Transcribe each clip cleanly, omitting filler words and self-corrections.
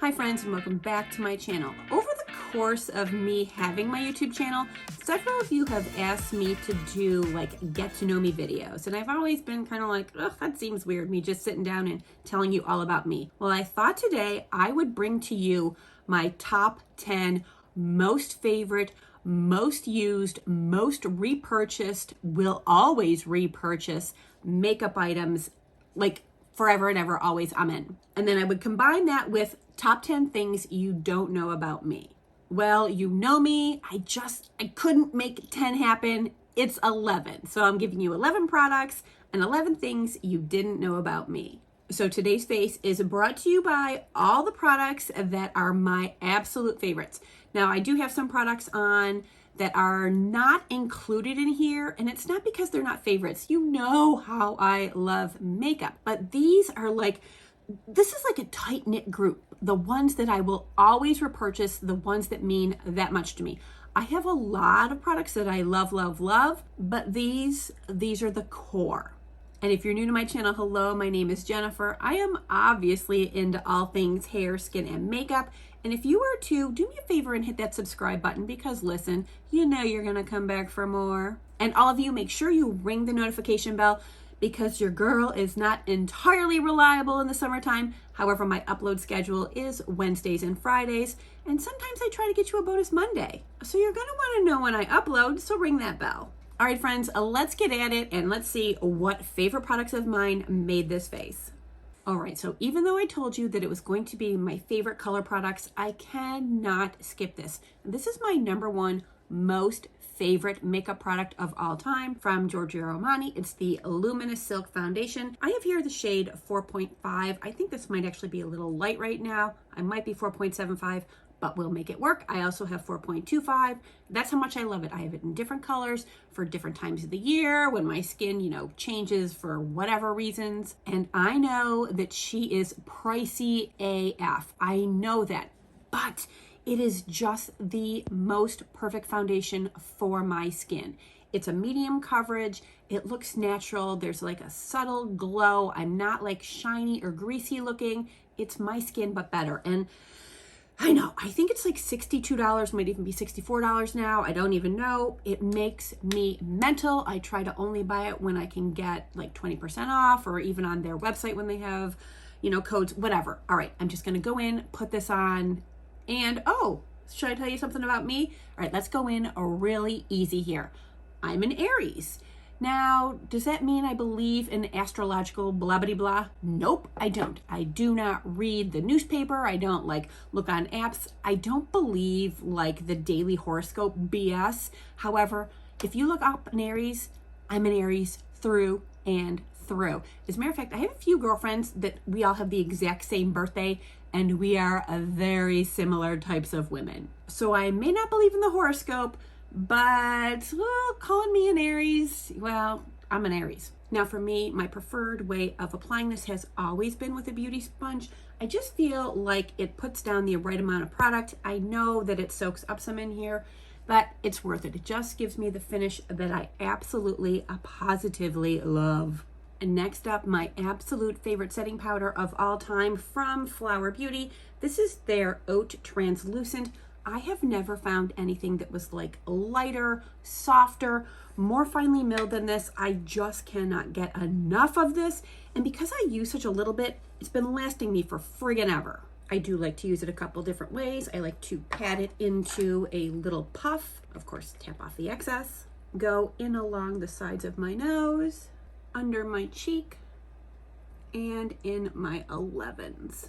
Hi friends, and welcome back to my channel. Over the course of me having my YouTube channel, several of you have asked me to do like get to know me videos, and I've always been kind of like, ugh, that seems weird, me just sitting down and telling you all about me. Well, I thought today I would bring to you my top 10 most favorite, most used, most repurchased, will always repurchase makeup items, like forever and ever, always, I'm in. And then I would combine that with top 10 things you don't know about me. Well, you know me, I couldn't make 10 happen. It's 11. So I'm giving you 11 products and 11 things you didn't know about me. So today's face is brought to you by all the products that are my absolute favorites. Now, I do have some products on that are not included in here, and it's not because they're not favorites. You know how I love makeup, but these are like, this is like a tight-knit group. The ones that I will always repurchase, the ones that mean that much to me. I have a lot of products that I love, love, love, but these are the core. And if you're new to my channel, hello, my name is Jennifer. I am obviously into all things hair, skin, and makeup. And if you are too, do me a favor and hit that subscribe button, because listen, you know you're gonna come back for more. And all of you, make sure you ring the notification bell, because your girl is not entirely reliable in the summertime. However, my upload schedule is Wednesdays and Fridays, and sometimes I try to get you a bonus Monday. So you're gonna wanna know when I upload, so ring that bell. All right, friends, let's get at it and let's see what favorite products of mine made this face. All right, so even though I told you that it was going to be my favorite color products, I cannot skip this. This is my number one most favorite makeup product of all time from Giorgio Armani. It's the Luminous Silk Foundation. I have here the shade 4.5. I think this might actually be a little light right now. I might be 4.75. but we'll make it work. I also have 4.25. That's how much I love it. I have it in different colors for different times of the year, when my skin, changes for whatever reasons. And I know that she is pricey AF. I know that, but it is just the most perfect foundation for my skin. It's a medium coverage. It looks natural. There's like a subtle glow. I'm not like shiny or greasy looking. It's my skin, but better. And I know, I think it's like $62, might even be $64 now. I don't even know. It makes me mental. I try to only buy it when I can get like 20% off, or even on their website when they have, codes, whatever. All right, I'm just gonna go in, put this on, and oh, should I tell you something about me? All right, let's go in really easy here. I'm an Aries. Now, does that mean I believe in astrological blah, blah, blah? Nope, I don't. I do not read the newspaper. I don't look on apps. I don't believe like the daily horoscope BS. However, if you look up an Aries, I'm an Aries through and through. As a matter of fact, I have a few girlfriends that we all have the exact same birthday, and we are a very similar types of women. So I may not believe in the horoscope, but calling me an Aries, well, I'm an Aries. Now for me, my preferred way of applying this has always been with a beauty sponge. I just feel like it puts down the right amount of product. I know that it soaks up some in here, but it's worth it. It just gives me the finish that I absolutely, positively love. And next up, my absolute favorite setting powder of all time from Flower Beauty. This is their Oat Translucent. I have never found anything that was like lighter, softer, more finely milled than this. I just cannot get enough of this. And because I use such a little bit, it's been lasting me for friggin' ever. I do like to use it a couple different ways. I like to pat it into a little puff. Of course, tap off the excess. Go in along the sides of my nose, under my cheek, and in my 11s.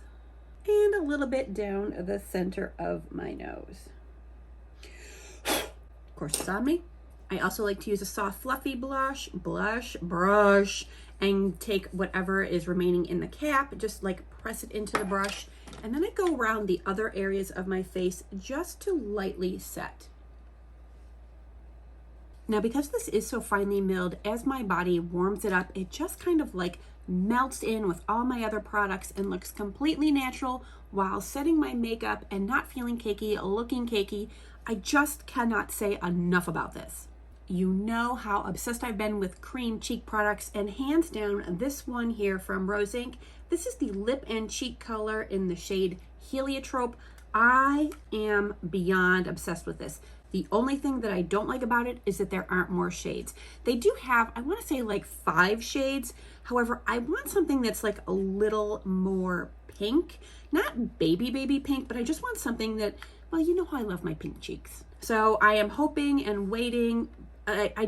And a little bit down the center of my nose. Of course, it's on me. I also like to use a soft, fluffy brush, and take whatever is remaining in the cap, just like press it into the brush. And then I go around the other areas of my face just to lightly set. Now, because this is so finely milled, as my body warms it up, it just kind of like melts in with all my other products and looks completely natural while setting my makeup and not feeling cakey, looking cakey. I just cannot say enough about this. You know how obsessed I've been with cream cheek products, and hands down, this one here from Rose Inc. This is the lip and cheek color in the shade heliotrope. I am beyond obsessed with this. The only thing that I don't like about it is that there aren't more shades. They do have, I want to say like 5 shades. However, I want something that's like a little more pink. Not baby pink, but I just want something that, well, you know how I love my pink cheeks. So I am hoping and waiting. I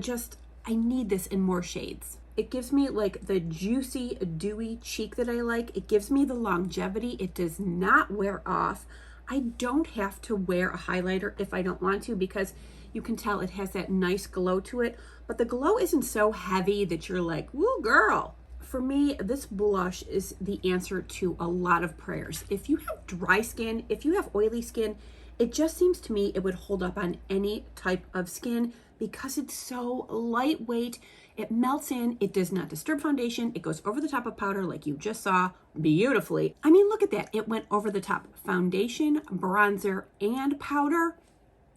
need this in more shades. It gives me like the juicy, dewy cheek that I like. It gives me the longevity. It does not wear off. I don't have to wear a highlighter if I don't want to, because you can tell it has that nice glow to it, but the glow isn't so heavy that you're like, woo girl. For me, this blush is the answer to a lot of prayers. If you have dry skin, if you have oily skin, it just seems to me it would hold up on any type of skin because it's so lightweight. It melts in, it does not disturb foundation, it goes over the top of powder like you just saw beautifully. I mean, look at that. It went over the top foundation, bronzer, and powder,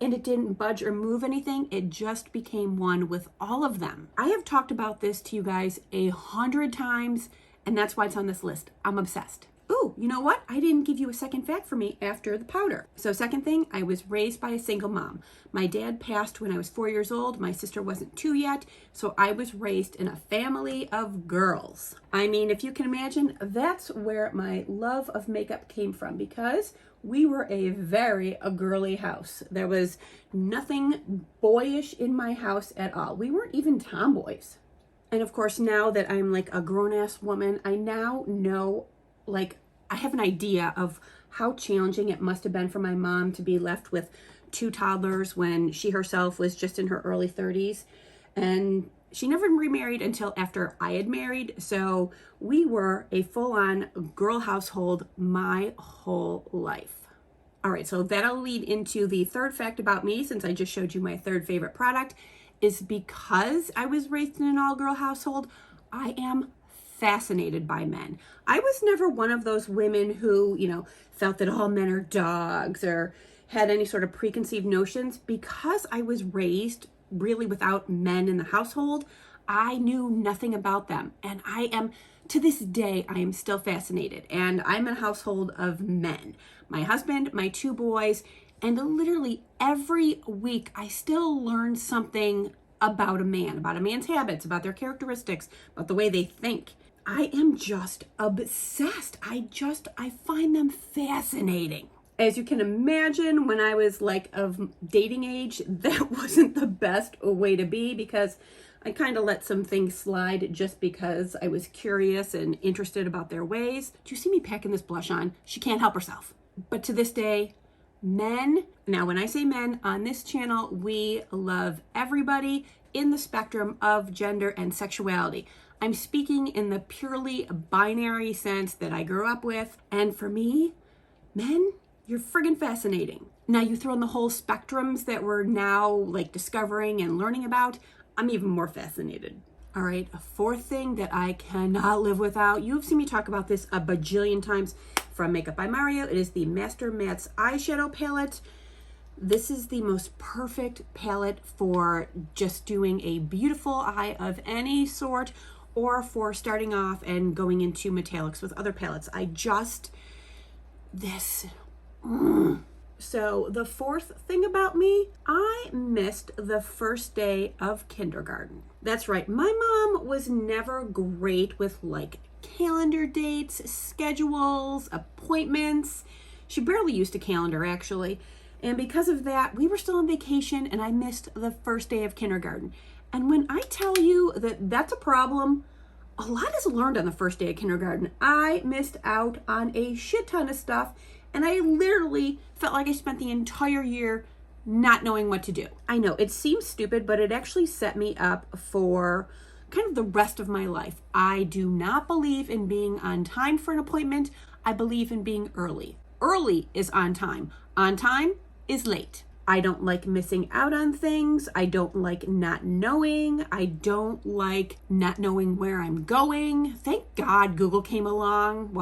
and it didn't budge or move anything. It just became one with all of them. I have talked about this to you guys 100 times, and that's why it's on this list. I'm obsessed. Ooh, you know what? I didn't give you a second fact for me after the powder. So second thing, I was raised by a single mom. My dad passed when I was 4 years old. My sister wasn't 2 yet. So I was raised in a family of girls. I mean, if you can imagine, that's where my love of makeup came from, because we were a girly house. There was nothing boyish in my house at all. We weren't even tomboys. And of course, now that I'm like a grown-ass woman, I now know, like, I have an idea of how challenging it must have been for my mom to be left with 2 toddlers when she herself was just in her early 30s. And she never remarried until after I had married. So we were a full-on girl household my whole life. All right, so that'll lead into the third fact about me, since I just showed you my third favorite product, is because I was raised in an all-girl household, I am fascinated by men. I was never one of those women who, felt that all men are dogs or had any sort of preconceived notions. Because I was raised really without men in the household, I knew nothing about them. And to this day, I am still fascinated. And I'm in a household of men. My husband, my 2 boys, and literally every week I still learn something about a man's habits, about their characteristics, about the way they think. I am just obsessed. I find them fascinating. As you can imagine, when I was like of dating age, that wasn't the best way to be, because I kind of let some things slide just because I was curious and interested about their ways. Do you see me packing this blush on? She can't help herself. But to this day, men, now when I say men on this channel, we love everybody in the spectrum of gender and sexuality. I'm speaking in the purely binary sense that I grew up with. And for me, men, you're friggin' fascinating. Now you throw in the whole spectrums that we're now like discovering and learning about, I'm even more fascinated. All right, a fourth thing that I cannot live without. You've seen me talk about this a bajillion times from Makeup by Mario. It is the Master Matte's Eyeshadow Palette. This is the most perfect palette for just doing a beautiful eye of any sort, or for starting off and going into metallics with other palettes. So the fourth thing about me, I missed the first day of kindergarten. That's right, my mom was never great with like calendar dates, schedules, appointments. She barely used a calendar actually. And because of that, we were still on vacation and I missed the first day of kindergarten. And when I tell you that that's a problem, a lot is learned on the first day of kindergarten. I missed out on a shit ton of stuff, and I literally felt like I spent the entire year not knowing what to do. I know, it seems stupid, but it actually set me up for kind of the rest of my life. I do not believe in being on time for an appointment. I believe in being early. Early is on time. On time is late. I don't like missing out on things. I don't like not knowing. I don't like not knowing where I'm going. Thank God Google came along,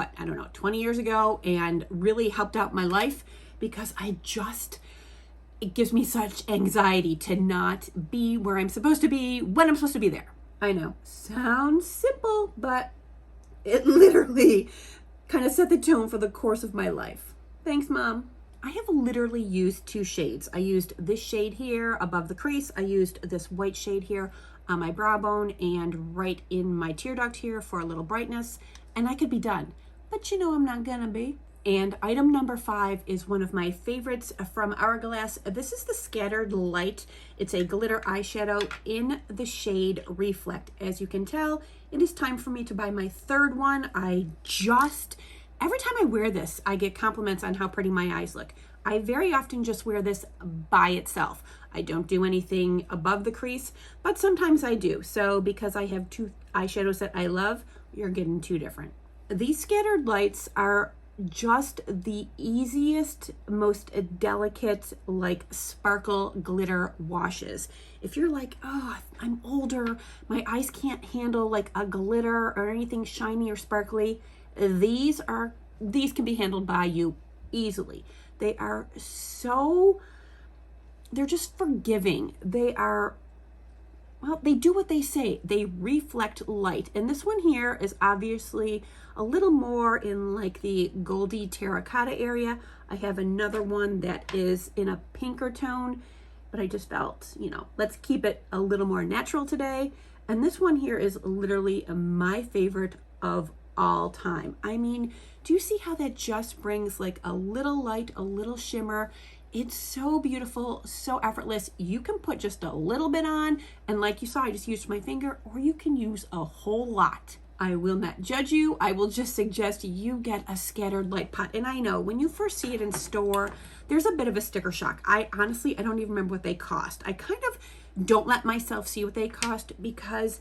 20 years ago, and really helped out my life, because it gives me such anxiety to not be where I'm supposed to be when I'm supposed to be there. I know, sounds simple, but it literally kind of set the tone for the course of my life. Thanks, Mom. I have literally used two shades. I used this shade here above the crease. I used this white shade here on my brow bone and right in my tear duct here for a little brightness, and I could be done. But you know I'm not gonna be. And item number 5 is one of my favorites from Hourglass. This is the Scattered Light. It's a glitter eyeshadow in the shade Reflect. As you can tell, it is time for me to buy my third one. Every time I wear this, I get compliments on how pretty my eyes look. I very often just wear this by itself. I don't do anything above the crease, but sometimes I do. So because I have two eyeshadows that I love, you're getting two different. These Scattered Lights are just the easiest, most delicate, like sparkle glitter washes. If you're like, oh, I'm older, my eyes can't handle like a glitter or anything shiny or sparkly, these can be handled by you easily. They're just forgiving. They do what they say. They reflect light. And this one here is obviously a little more in like the goldy terracotta area. I have another one that is in a pinker tone, but I just felt, let's keep it a little more natural today. And this one here is literally my favorite of all time. I mean, do you see how that just brings like a little light, a little shimmer? It's so beautiful, so effortless. You can put just a little bit on, and like you saw, I just used my finger, or you can use a whole lot. I will not judge you. I will just suggest you get a Scattered Light pot. And I know when you first see it in store, there's a bit of a sticker shock. I don't even remember what they cost. I kind of don't let myself see what they cost because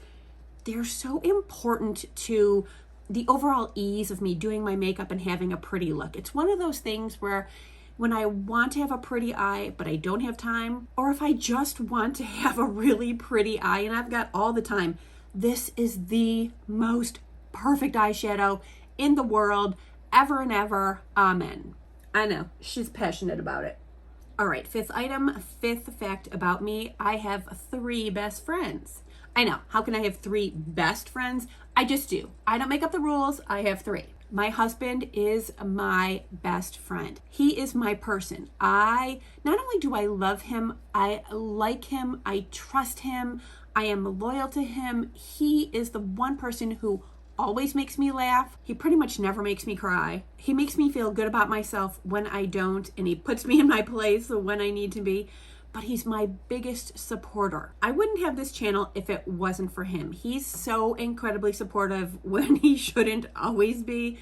they're so important to the overall ease of me doing my makeup and having a pretty look. It's one of those things where when I want to have a pretty eye, but I don't have time, or if I just want to have a really pretty eye and I've got all the time, this is the most perfect eyeshadow in the world, ever and ever. Amen. I know, she's passionate about it. All right, fifth item, fifth fact about me, I have 3 best friends. I know, how can I have 3 best friends? I just do. I don't make up the rules, I have 3. My husband is my best friend. He is my person. Not only do I love him, I like him, I trust him, I am loyal to him. He is the one person who always makes me laugh. He pretty much never makes me cry. He makes me feel good about myself when I don't, and he puts me in my place when I need to be. But he's my biggest supporter. I wouldn't have this channel if it wasn't for him. He's so incredibly supportive when he shouldn't always be,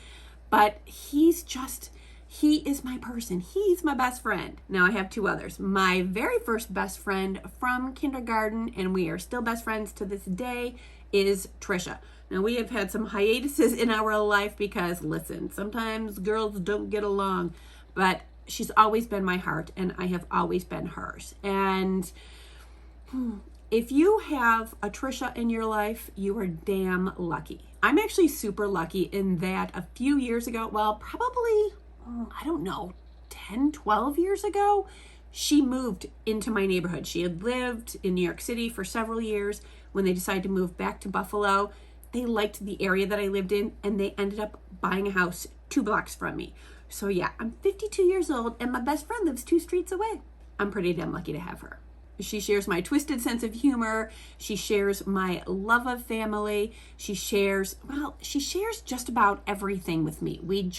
but he is my person. He's my best friend. Now I have 2 others. My very first best friend from kindergarten, and we are still best friends to this day, is Trisha. Now we have had some hiatuses in our life because, listen, sometimes girls don't get along, but she's always been my heart and I have always been hers. And if you have a Trisha in your life, you are damn lucky. I'm actually super lucky in that a few years ago, well, probably, 10, 12 years ago, she moved into my neighborhood. She had lived in New York City for several years. When they decided to move back to Buffalo, they liked the area that I lived in and they ended up buying a house 2 blocks from me. So yeah, I'm 52 years old and my best friend lives 2 streets away. I'm pretty damn lucky to have her. She shares my twisted sense of humor. She shares my love of family. She shares just about everything with me. We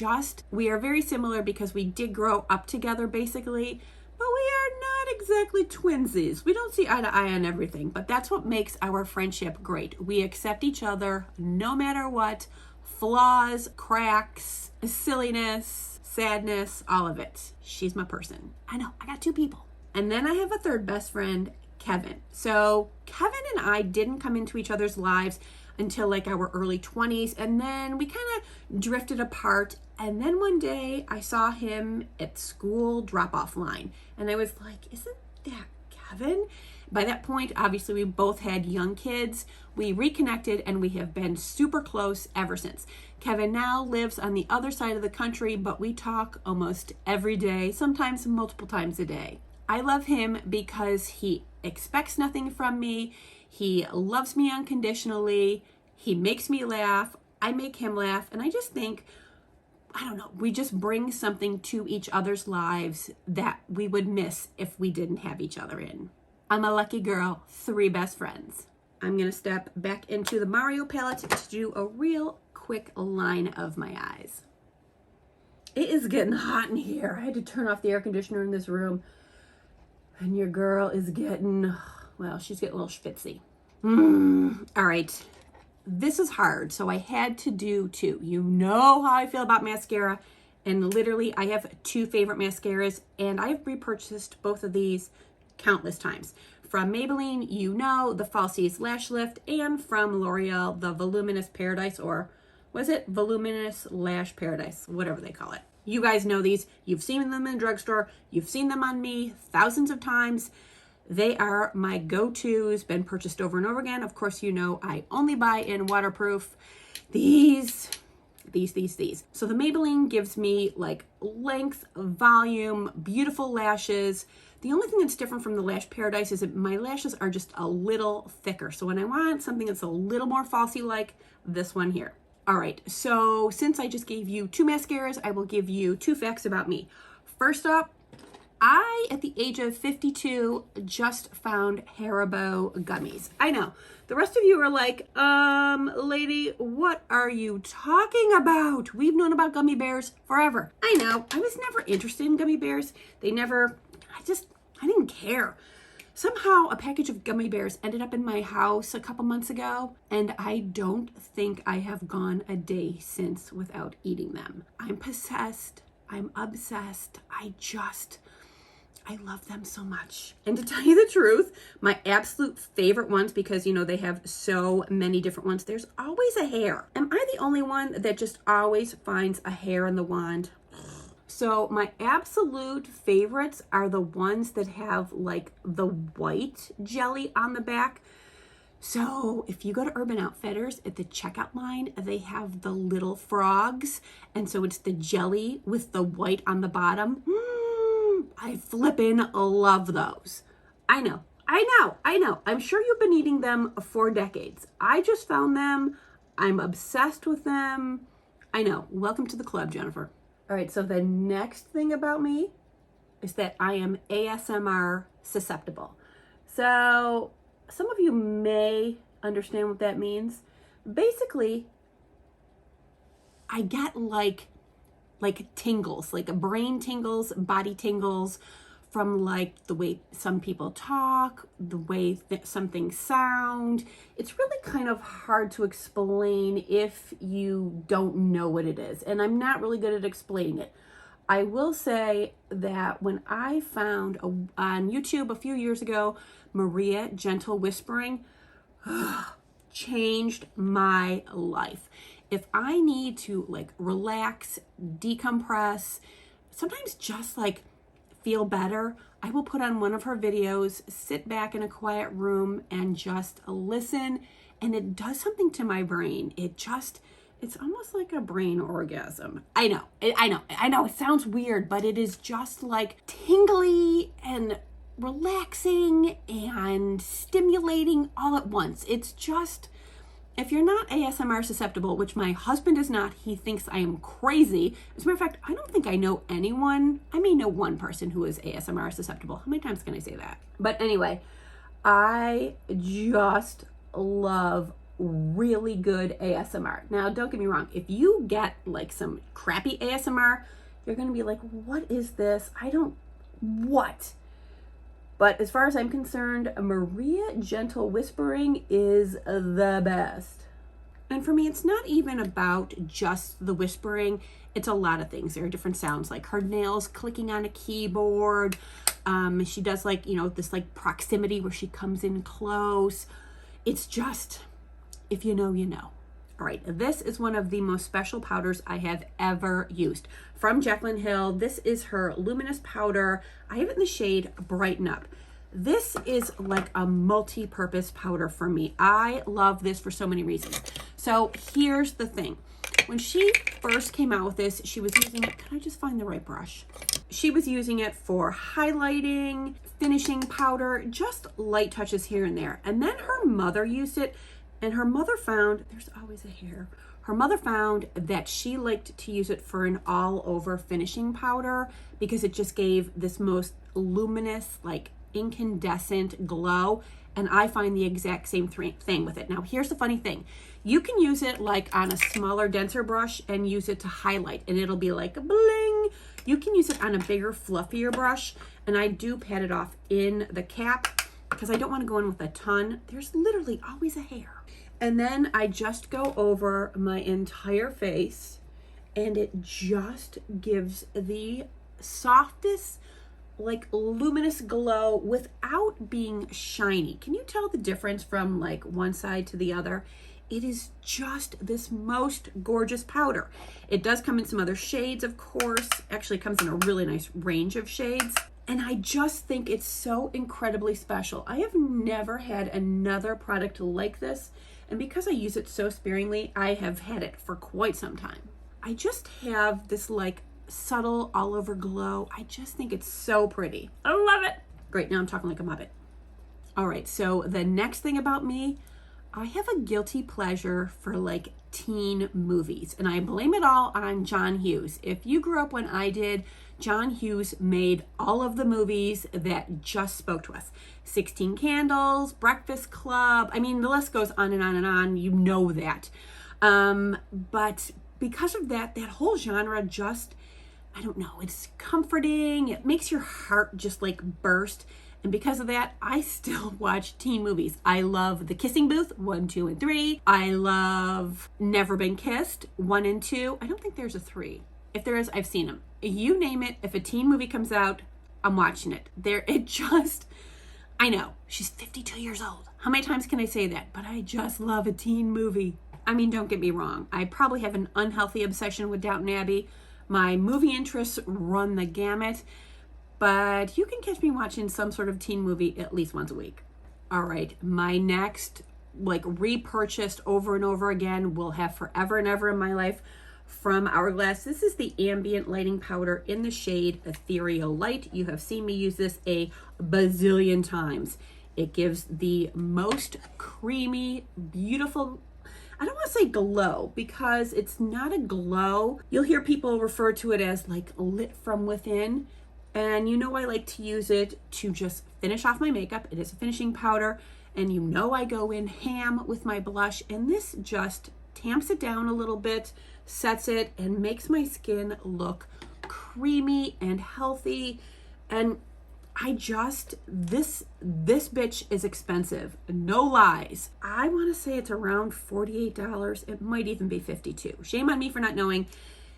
are very similar because we did grow up together basically, but we are not exactly twinsies. We don't see eye to eye on everything, but that's what makes our friendship great. We accept each other no matter what, flaws, cracks, silliness, sadness, all of it. She's my person. I know, I got 2 people. And then I have a third best friend, Kevin. So Kevin and I didn't come into each other's lives until like our early 20s. And then we kind of drifted apart. And then one day I saw him at school drop-off line. And I was like, isn't that Kevin? By that point, obviously, we both had young kids. We reconnected and we have been super close ever since. Kevin now lives on the other side of the country, but we talk almost every day, sometimes multiple times a day. I love him because he expects nothing from me. He loves me unconditionally. He makes me laugh. I make him laugh. And I just think I don't know, we just bring something to each other's lives that we would miss if we didn't have each other in. I'm a lucky girl, 3 best friends. I'm gonna step back into the Mario palette to do a real quick line of my eyes. It is getting hot in here. I had to turn off the air conditioner in this room. And your girl is getting, well, she's getting a little schwitzy. All right, this is hard, so I had to do 2. You know how I feel about mascara, and literally I have 2 favorite mascaras, and I've repurchased both of these countless times. From Maybelline, you know, the Falsies Lash Lift, and from L'Oreal, the Voluminous Paradise, or was it Voluminous Lash Paradise, whatever they call it. You guys know these. You've seen them in the drugstore. You've seen them on me thousands of times. They are my go-tos, been purchased over and over again. Of course, you know I only buy in waterproof. These. So the Maybelline gives me like length, volume, beautiful lashes. The only thing that's different from the Lash Paradise is that my lashes are just a little thicker. So when I want something that's a little more falsy-like, this one here. All right, so since I just gave you 2 mascaras, I will give you 2 facts about me. First up, I, at the age of 52, just found Haribo gummies. I know, the rest of you are like, lady, what are you talking about? We've known about gummy bears forever. I know, I was never interested in gummy bears. I didn't care. Somehow a package of gummy bears ended up in my house a couple months ago, and I don't think I have gone a day since without eating them. I'm possessed. I'm obsessed. I love them so much. And to tell you the truth, my absolute favorite ones, because you know they have so many different ones, there's always a hair. Am I the only one that just always finds a hair in the wand? So my absolute favorites are the ones that have like the white jelly on the back. So if you go to Urban Outfitters at the checkout line, they have the little frogs. And so it's the jelly with the white on the bottom. I flippin' love those. I know. I'm sure you've been eating them for decades. I just found them. I'm obsessed with them. I know. Welcome to the club, Jennifer. All right, so the next thing about me is that I am ASMR susceptible. So some of you may understand what that means. Basically, I get like tingles, like brain tingles, body tingles from like the way some people talk, the way that some things sound. It's really kind of hard to explain if you don't know what it is. And I'm not really good at explaining it. I will say that when I found on YouTube a few years ago, Maria Gentle Whispering, changed my life. If I need to like relax, decompress, sometimes just like feel better, I will put on one of her videos, sit back in a quiet room and just listen, and it does something to my brain. It's almost like a brain orgasm. I know, it sounds weird, but it is just like tingly and relaxing and stimulating all at once. It's just, if you're not ASMR susceptible, which my husband is not, he thinks I am crazy. As a matter of fact, I don't think I know anyone. I may know one person who is ASMR susceptible. How many times can I say that? But anyway, I just love really good ASMR. Now, don't get me wrong. If you get like some crappy ASMR, you're going to be like, what is this? What? But as far as I'm concerned, Maria Gentle Whispering is the best. And for me, it's not even about just the whispering. It's a lot of things. There are different sounds, like her nails clicking on a keyboard. She does like, this like proximity where she comes in close. It's just, if you know, you know. All right, this is one of the most special powders I have ever used. From Jaclyn Hill, this is her Luminous Powder. I have it in the shade Brighten Up. This is like a multi-purpose powder for me. I love this for so many reasons. So here's the thing. When she first came out with this, she was using it, can I just find the right brush? She was using it for highlighting, finishing powder, just light touches here and there. And then her mother used it, and her mother found, there's always a hair. Her mother found that she liked to use it for an all over finishing powder because it just gave this most luminous, like incandescent glow. And I find the exact same thing with it. Now, here's the funny thing. You can use it like on a smaller, denser brush and use it to highlight, and it'll be like a bling. You can use it on a bigger, fluffier brush, and I do pat it off in the cap because I don't want to go in with a ton. There's literally always a hair. And then I just go over my entire face, and it just gives the softest, like luminous glow without being shiny. Can you tell the difference from like one side to the other? It is just this most gorgeous powder. It does come in some other shades, of course. Actually, it comes in a really nice range of shades. And I just think it's so incredibly special. I have never had another product like this. And because I use it so sparingly, I have had it for quite some time. I just have this like subtle all over glow. I just think it's so pretty. I love it. Great, now I'm talking like a Muppet. All right, so the next thing about me, I have a guilty pleasure for like teen movies, and I blame it all on John Hughes. If you grew up when I did, John Hughes made all of the movies that just spoke to us. 16 Candles, Breakfast Club, I mean, the list goes on and on and on, you know that. But because of that whole genre just, I don't know, it's comforting. It makes your heart just like burst. And because of that, I still watch teen movies. I love The Kissing Booth, 1, 2, and 3. I love Never Been Kissed, 1 and 2. I don't think there's a 3. If there is, I've seen them. You name it, if a teen movie comes out, I'm watching it. I know, she's 52 years old. How many times can I say that? But I just love a teen movie. I mean, don't get me wrong. I probably have an unhealthy obsession with Downton Abbey. My movie interests run the gamut, but you can catch me watching some sort of teen movie at least once a week. All right, my next, like repurchased over and over again, will have forever and ever in my life, from Hourglass. This is the Ambient Lighting Powder in the shade Ethereal Light. You have seen me use this a bazillion times. It gives the most creamy, beautiful, I don't want to say glow because it's not a glow. You'll hear people refer to it as like lit from within. And you know I like to use it to just finish off my makeup. It is a finishing powder. And you know I go in ham with my blush. And this just tamps it down a little bit, sets it, and makes my skin look creamy and healthy. And this bitch is expensive. No lies. I want to say it's around $48. It might even be $52. Shame on me for not knowing.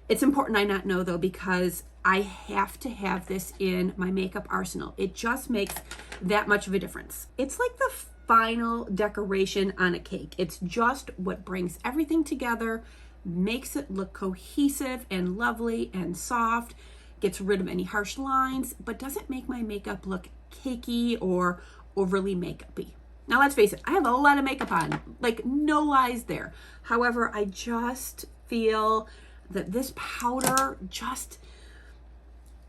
It's important I not know though, because I have to have this in my makeup arsenal. It just makes that much of a difference. It's like the final decoration on a cake. It's just what brings everything together, makes it look cohesive and lovely and soft, gets rid of any harsh lines, but doesn't make my makeup look cakey or overly makeup-y. Now let's face it, I have a lot of makeup on, like no lies there. However, I just feel that this powder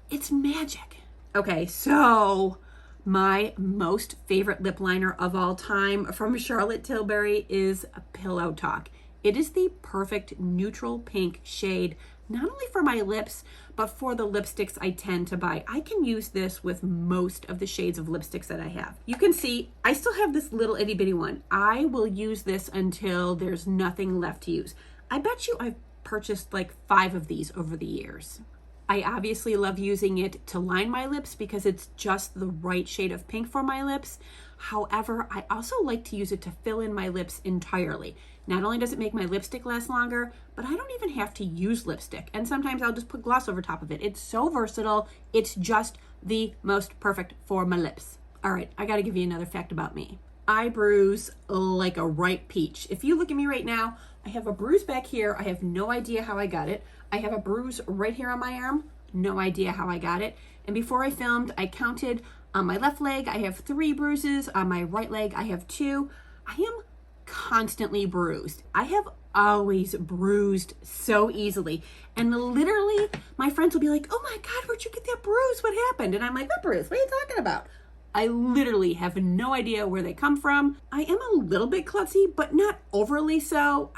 it's magic. Okay, so my most favorite lip liner of all time from Charlotte Tilbury is Pillow Talk. It is the perfect neutral pink shade, not only for my lips, but for the lipsticks I tend to buy. I can use this with most of the shades of lipsticks that I have. You can see I still have this little itty bitty one. I will use this until there's nothing left to use. I bet you I've purchased like 5 of these over the years. I obviously love using it to line my lips because it's just the right shade of pink for my lips. However, I also like to use it to fill in my lips entirely. Not only does it make my lipstick last longer, but I don't even have to use lipstick. And sometimes I'll just put gloss over top of it. It's so versatile. It's just the most perfect for my lips. All right, I gotta give you another fact about me. I bruise like a ripe peach. If you look at me right now, I have a bruise back here. I have no idea how I got it. I have a bruise right here on my arm. No idea how I got it. And before I filmed, I counted on my left leg, I have 3 bruises. On my right leg, I have 2. I am constantly bruised. I have always bruised so easily. And literally, my friends will be like, oh my God, where'd you get that bruise? What happened? And I'm like, what bruise? What are you talking about? I literally have no idea where they come from. I am a little bit klutzy, but not overly so.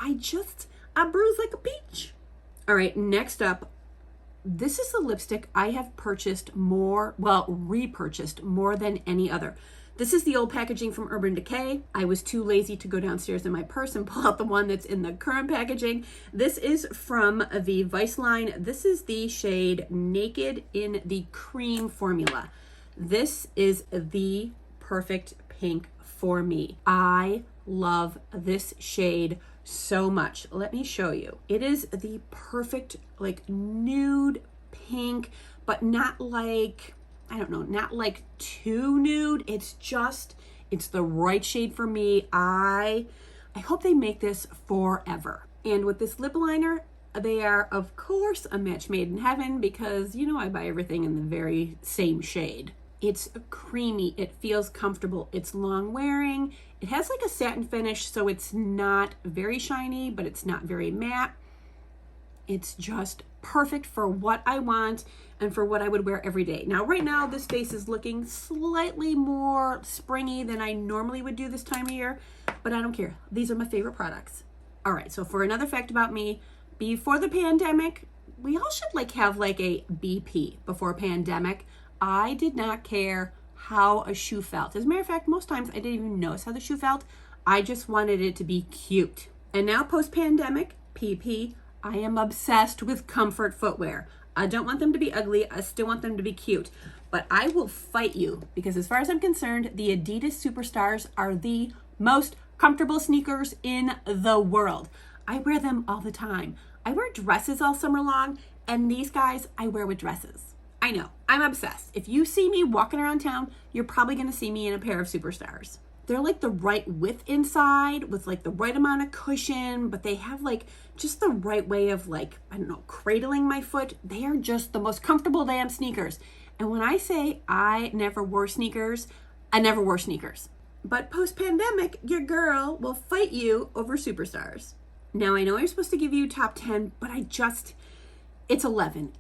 I bruise like a peach. All right, next up, this is the lipstick I have purchased more, well, repurchased more than any other. This is the old packaging from Urban Decay. I was too lazy to go downstairs in my purse and pull out the one that's in the current packaging. This is from the Vice line. This is the shade Naked in the cream formula. This is the perfect pink for me. I love this shade so much. Let me show you. It is the perfect like nude pink, but not like, I don't know, not like too nude. It's the right shade for me. I hope they make this forever. And with this lip liner, they are of course a match made in heaven because you know I buy everything in the very same shade. It's creamy, it feels comfortable, it's long wearing, it has like a satin finish, so it's not very shiny, but it's not very matte. It's just perfect for what I want and for what I would wear every day. Now, right now, this face is looking slightly more springy than I normally would do this time of year, but I don't care. These are my favorite products. All right, so for another fact about me, before the pandemic, we all should like have like a BP before pandemic. I did not care how a shoe felt. As a matter of fact, most times I didn't even notice how the shoe felt. I just wanted it to be cute. And now post-pandemic, PP, I am obsessed with comfort footwear. I don't want them to be ugly. I still want them to be cute. But I will fight you because as far as I'm concerned, the Adidas Superstars are the most comfortable sneakers in the world. I wear them all the time. I wear dresses all summer long, and these guys I wear with dresses. I know, I'm obsessed. If you see me walking around town, you're probably gonna see me in a pair of Superstars. They're like the right width inside with like the right amount of cushion, but they have like just the right way of like, I don't know, cradling my foot. They are just the most comfortable damn sneakers. And when I say I never wore sneakers, I never wore sneakers. But post-pandemic, your girl will fight you over Superstars. Now I know I'm supposed to give you top 10, but it's 11.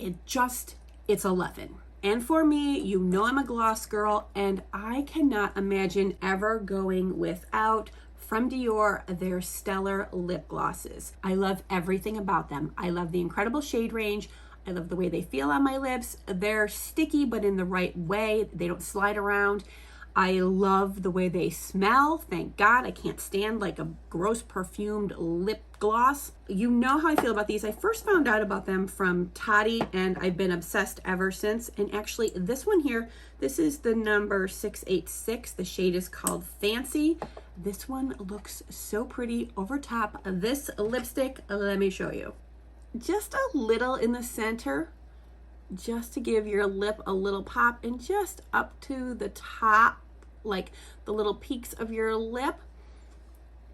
It's 11. And for me, you know I'm a gloss girl, and I cannot imagine ever going without, from Dior, their stellar lip glosses. I love everything about them. I love the incredible shade range. I love the way they feel on my lips. They're sticky, but in the right way. They don't slide around. I love the way they smell. Thank God. I can't stand like a gross perfumed lip gloss. You know how I feel about these. I first found out about them from Toddy, and I've been obsessed ever since. And actually, this one here, this is the number 686. The shade is called Fancy. This one looks so pretty over top of this lipstick. Let me show you. Just a little in the center, just to give your lip a little pop, and just up to the top, like the little peaks of your lip,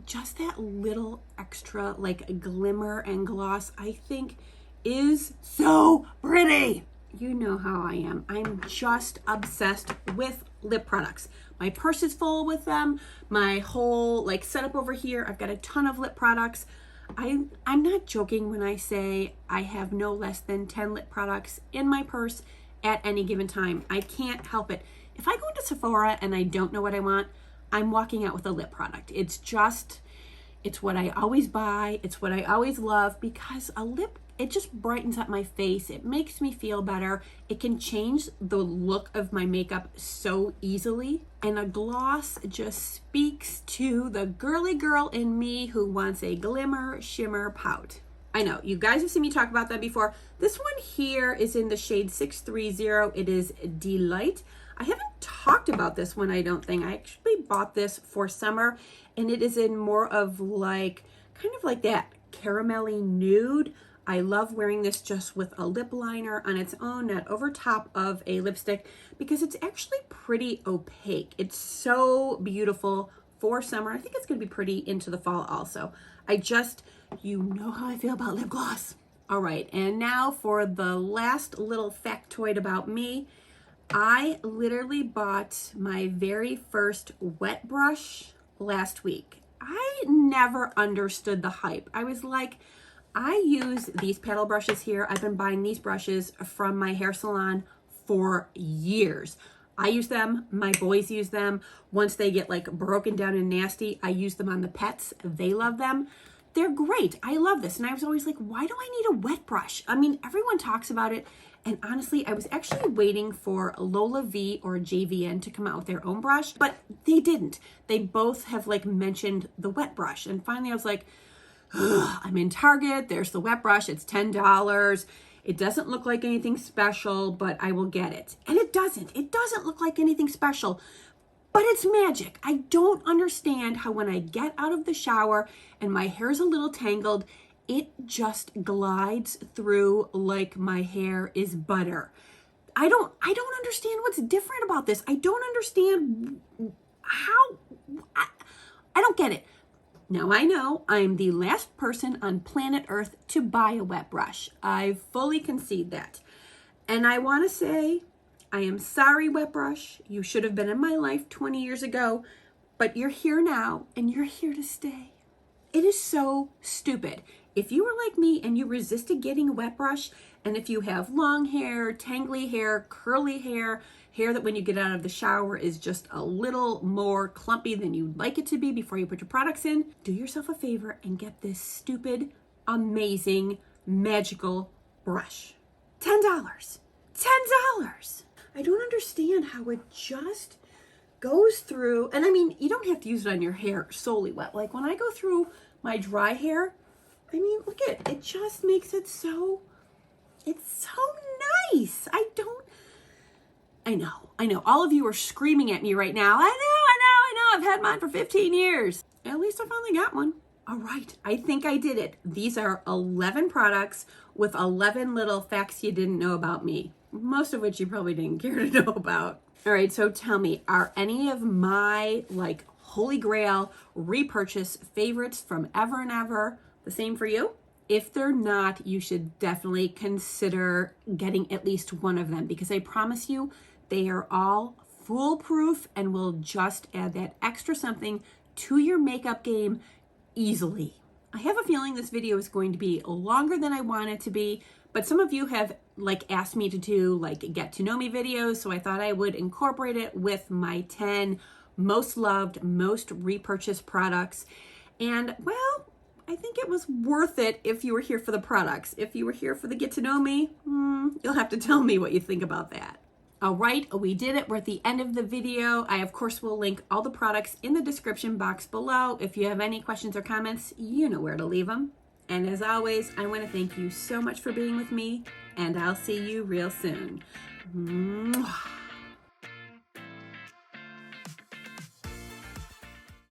just that little extra like glimmer and gloss, I think is so pretty. You know how I am. I'm just obsessed with lip products. My purse is full with them. My whole like setup over here, I've got a ton of lip products. I'm not joking when I say I have no less than 10 lip products in my purse at any given time. I can't help it. If I go into Sephora and I don't know what I want, I'm walking out with a lip product. It's what I always buy. It's what I always love because a lip, it just brightens up my face. It makes me feel better. It can change the look of my makeup so easily. And a gloss just speaks to the girly girl in me who wants a glimmer, shimmer, pout. I know, you guys have seen me talk about that before. This one here is in the shade 630. It is Delight. I haven't talked about this one, I don't think. I actually bought this for summer, and it is in more of like, kind of like that caramelly nude. I love wearing this just with a lip liner on its own, not over top of a lipstick, because it's actually pretty opaque. It's so beautiful for summer. I think it's going to be pretty into the fall also. You know how I feel about lip gloss. All right, and now for the last little factoid about me. I literally bought my very first wet brush last week. I never understood the hype. I was like, I use these paddle brushes here. I've been buying these brushes from my hair salon for years. I use them, my boys use them. Once they get like broken down and nasty, I use them on the pets. They love them. they're great. I love this. And I was always like, why do I need a wet brush? I mean, everyone talks about it. And honestly, I was actually waiting for Lola V or JVN to come out with their own brush, but they didn't. They both have like mentioned the wet brush. And finally I was like, ugh, I'm in Target. There's the wet brush. It's $10. It doesn't look like anything special, but I will get it. And it doesn't. It doesn't look like anything special, but it's magic. I don't understand how when I get out of the shower and my hair's a little tangled, it just glides through like my hair is butter. I don't understand what's different about this. I don't understand how, I don't get it. Now I know I'm the last person on planet Earth to buy a wet brush. I fully concede that. And I want to say, I am sorry, wet brush. You should have been in my life 20 years ago, but you're here now and you're here to stay. It is so stupid. If you were like me and you resisted getting a wet brush, and if you have long hair, tangly hair, curly hair, hair that when you get out of the shower is just a little more clumpy than you'd like it to be before you put your products in, do yourself a favor and get this stupid, amazing, magical brush. $10. $10. I don't understand how it just goes through, and I mean, you don't have to use it on your hair solely wet. Like when I go through my dry hair, I mean, look at it. It just makes it so, it's so nice. I know. All of you are screaming at me right now. I know. I've had mine for 15 years. At least I finally got one. All right, I think I did it. These are 11 products with 11 little facts you didn't know about me. Most of which you probably didn't care to know about. All right, so tell me, are any of my like holy grail repurchase favorites from ever and ever the same for you? If they're not, you should definitely consider getting at least one of them, because I promise you they are all foolproof and will just add that extra something to your makeup game easily. I have a feeling this video is going to be longer than I want it to be, but some of you have like asked me to do like get to know me videos, so I thought I would incorporate it with my 10 most loved, most repurchased products. And well, I think it was worth it if you were here for the products. If you were here for the get to know me, you'll have to tell me what you think about that. All right, we did it. We're at the end of the video. I, of course, will link all the products in the description box below. If you have any questions or comments, you know where to leave them. And as always, I want to thank you so much for being with me, and I'll see you real soon. Mwah.